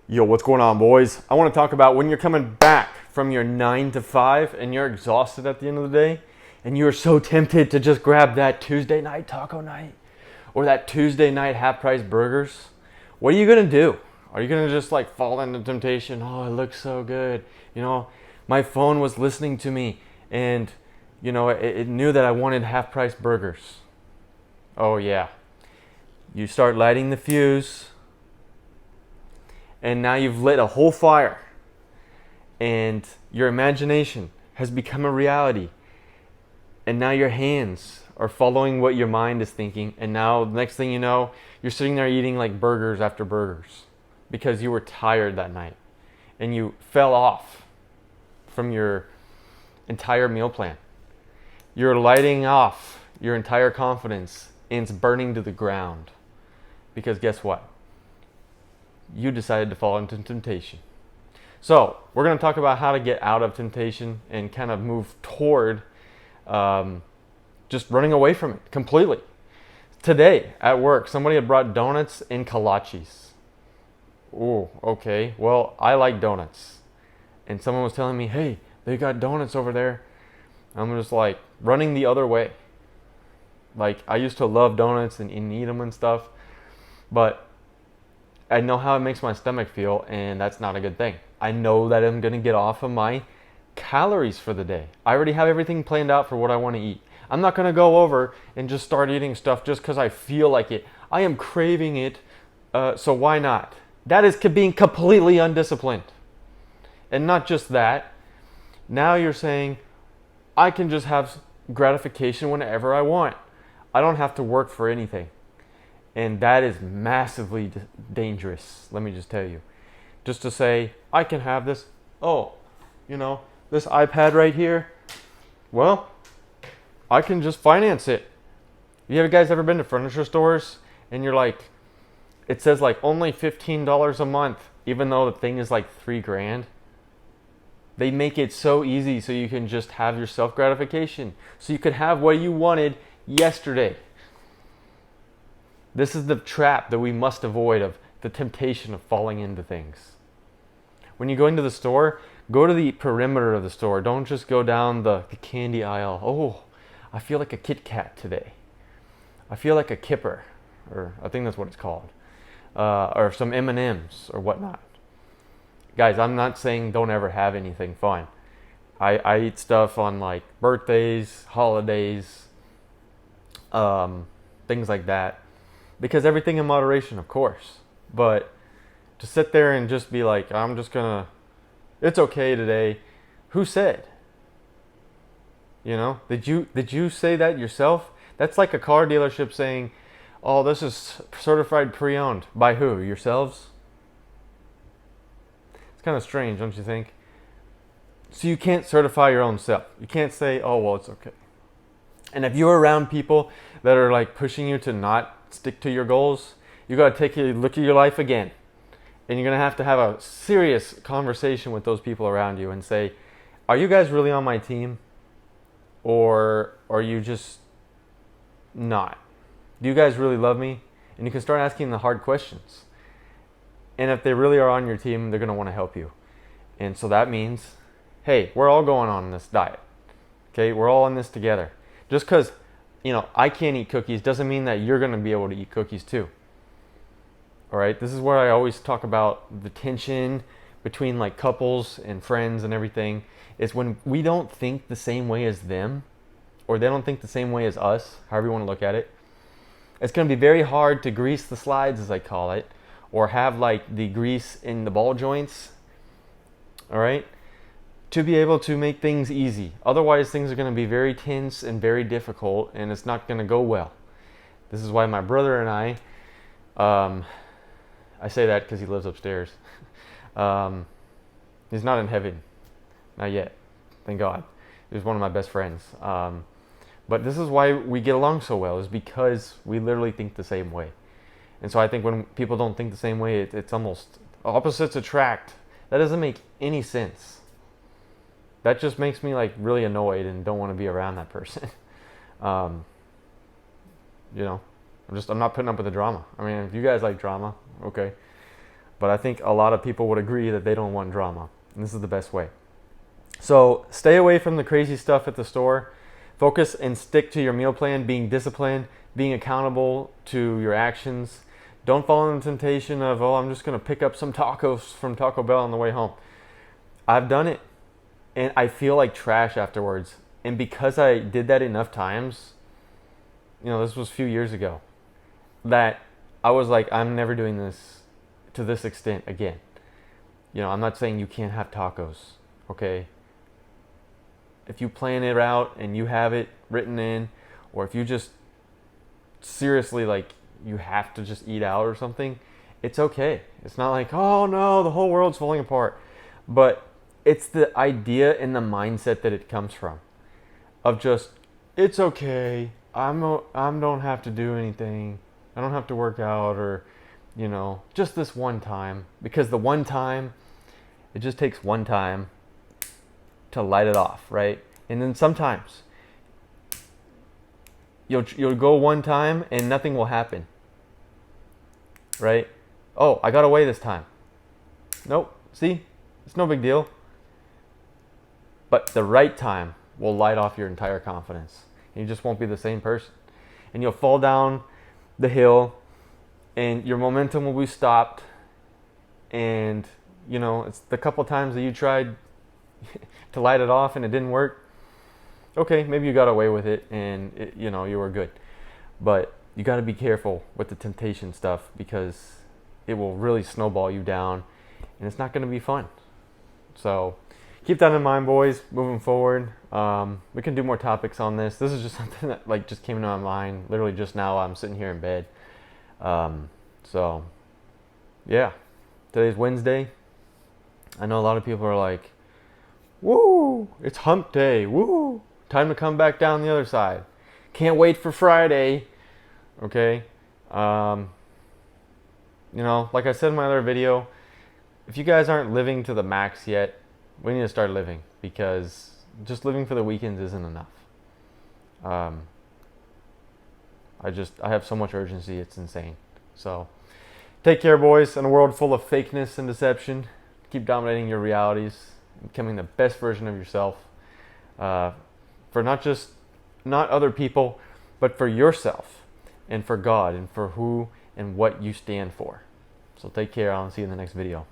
Yo, what's going on, boys? I want to talk about when you're coming back from your 9 to 5 and you're exhausted at the end of the day and you're so tempted to just grab that Tuesday night taco night or that Tuesday night half price burgers. What are you going to do? Are you going to just like fall into temptation? Oh, it looks so good. My phone was listening to me and, it knew that I wanted half price burgers. Oh, yeah. You start lighting the fuse and now you've lit a whole fire and your imagination has become a reality, and now your hands are following what your mind is thinking, and now the next thing you know, you're sitting there eating like burgers after burgers because you were tired that night and you fell off from your entire meal plan. You're lighting off your entire confidence and it's burning to the ground because guess what? You decided to fall into temptation. So we're going to talk about how to get out of temptation and kind of move toward just running away from it completely. Today at work, somebody had brought donuts and kolaches. Oh, okay. Well, I like donuts. And someone was telling me, hey, they got donuts over there. I'm just like running the other way. Like, I used to love donuts and eat them and stuff, but I know how it makes my stomach feel, and that's not a good thing. I know that I'm going to get off of my calories for the day. I already have everything planned out for what I want to eat. I'm not going to go over and just start eating stuff just because I feel like it. I am craving it, so why not? That is being completely undisciplined. And not just that, now you're saying, I can just have gratification whenever I want. I don't have to work for anything. And that is massively dangerous, let me just tell you. Just to say, I can have this, this iPad right here. Well, I can just finance it. You guys ever been to furniture stores and you're like, it says like only $15 a month, even though the thing is like $3,000? They make it so easy so you can just have your self-gratification. So you could have what you wanted yesterday. This is the trap that we must avoid, of the temptation of falling into things. When you go into the store, go to the perimeter of the store. Don't just go down the candy aisle. Oh, I feel like a Kit Kat today. I feel like a Kipper, or I think that's what it's called, or some M&Ms or whatnot. Guys, I'm not saying don't ever have anything fun. I eat stuff on like birthdays, holidays, things like that. Because everything in moderation, of course. But to sit there and just be like, it's okay today. Who said? Did you say that yourself? That's like a car dealership saying, oh, this is certified pre-owned. By who? Yourselves? It's kind of strange, don't you think? So you can't certify your own self. You can't say, oh, well, it's okay. And if you're around people that are like pushing you to not stick to your goals, you got to take a look at your life again, and you're going to have a serious conversation with those people around you and say, are you guys really on my team, or are you just not? Do you guys really love me? And you can start asking the hard questions, and if they really are on your team, they're going to want to help you. And so that means, hey, we're all going on this diet, okay? We're all in this together. Just because I can't eat cookies doesn't mean that you're going to be able to eat cookies too. All right? This is where I always talk about the tension between like couples and friends and everything, is when we don't think the same way as them, or they don't think the same way as us, however you want to look at it. It's going to be very hard to grease the slides, as I call it, or have like the grease in the ball joints. All right? To be able to make things easy. Otherwise, things are going to be very tense and very difficult, and it's not going to go well. This is why my brother and I say that because he lives upstairs. He's not in heaven. Not yet. Thank God. He's one of my best friends. But this is why we get along so well, is because we literally think the same way. And so I think when people don't think the same way, it's almost opposites attract. That doesn't make any sense. That just makes me like really annoyed and don't want to be around that person. I'm not putting up with the drama. I mean, if you guys like drama, okay. But I think a lot of people would agree that they don't want drama. And this is the best way. So stay away from the crazy stuff at the store. Focus and stick to your meal plan, being disciplined, being accountable to your actions. Don't fall into the temptation of, oh, I'm just going to pick up some tacos from Taco Bell on the way home. I've done it, and I feel like trash afterwards. And because I did that enough times, this was a few years ago, that I was like, I'm never doing this to this extent again. I'm not saying you can't have tacos, okay? If you plan it out and you have it written in, or if you just seriously, like, you have to just eat out or something, it's okay. It's not like, oh no, the whole world's falling apart. But it's the idea and the mindset that it comes from, of just, it's okay. I don't have to do anything. I don't have to work out, or just this one time. Because the one time, it just takes one time to light it off, right? And then sometimes you'll go one time and nothing will happen, right? Oh, I got away this time. Nope. See, it's no big deal. But the right time will light off your entire confidence. You just won't be the same person. And you'll fall down the hill and your momentum will be stopped. And, it's the couple times that you tried to light it off and it didn't work. Okay, maybe you got away with it and, you were good. But you got to be careful with the temptation stuff, because it will really snowball you down and it's not going to be fun. So keep that in mind, boys, moving forward. We can do more topics on this. This is just something that just came into my mind literally just now. I'm sitting here in bed. So yeah, today's Wednesday. I know a lot of people are like, woo, it's hump day. Woo, time to come back down the other side. Can't wait for Friday. Okay. Like I said in my other video, if you guys aren't living to the max yet, we need to start living, because just living for the weekends isn't enough. I have so much urgency, it's insane. So take care, boys. In a world full of fakeness and deception, keep dominating your realities, becoming the best version of yourself, for not other people, but for yourself and for God and for who and what you stand for. So take care. I'll see you in the next video.